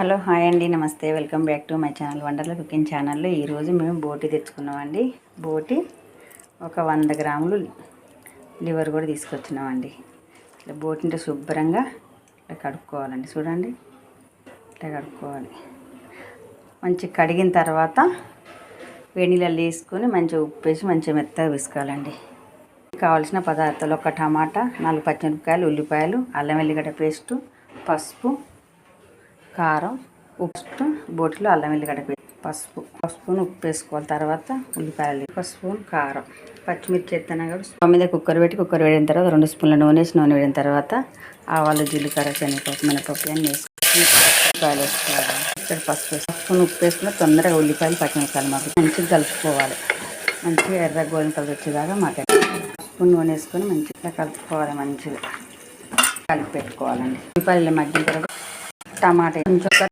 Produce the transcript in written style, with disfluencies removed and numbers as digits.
Hello hi అండి, నమస్తే. Welcome back to my channel Wonderla cooking ఛానల్లో. ఈరోజు మేము బోటి తెచ్చుకున్నామండి. బోటి ఒక 100 గ్రాములు లివర్ కూడా తీసుకొచ్చినామండి. ఇట్లా బోటిని శుభ్రంగా ఇట్లా కడుక్కోవాలండి. చూడండి, ఇట్లా కడుక్కోవాలి. మంచిగా కడిగిన తర్వాత వేడి నీళ్ళల్లో వేసుకొని మంచిగా ఉప్పు వేసి మంచిగా మెత్తగా పిసుకాలండి. కావాల్సిన పదార్థాలు: ఒక టమాటా, 4 పచ్చిమిరపకాయలు, ఉల్లిపాయలు, అల్లం వెల్లిగడ్డ పేస్టు, పసుపు, కారం, ఉప్పు, బోటిలో అల్లం వెల్లిగడ్డ పేస్ట్, పసుపును ఉప్పు వేసుకోవాలి. తర్వాత ఉల్లిపాయలు, 1 స్పూన్ కారం, పచ్చిమిర్చి ఎత్తనగా స్టవ్ మీద కుక్కర్ పెట్టి కుక్కర్ వేడిన తర్వాత 2 స్పూన్ల నూనె వేసి నూనె వేడిన తర్వాత ఆవాలు, జీలకర్ర, శనగపప్పు, మినపప్పు అన్నీ వేసుకొని ఉల్లిపాయలు వేసుకోవాలి. ఇక్కడ పసుపును ఉప్పు వేసుకుని తొందరగా ఉల్లిపాయలు, పచ్చిమిరపకాయలు మాకు మంచిగా కలుపుకోవాలి. మంచిగా ఎర్ర గోధుమ కలర్ వచ్చేదాకా మాకు స్పూన్ నూనె వేసుకొని మంచిగా కలుపుకోవాలి. మంచిగా కలిపి పెట్టుకోవాలండి. ఉల్లిపాయలు మగ్గిన తర్వాత టమాటా కొంచెం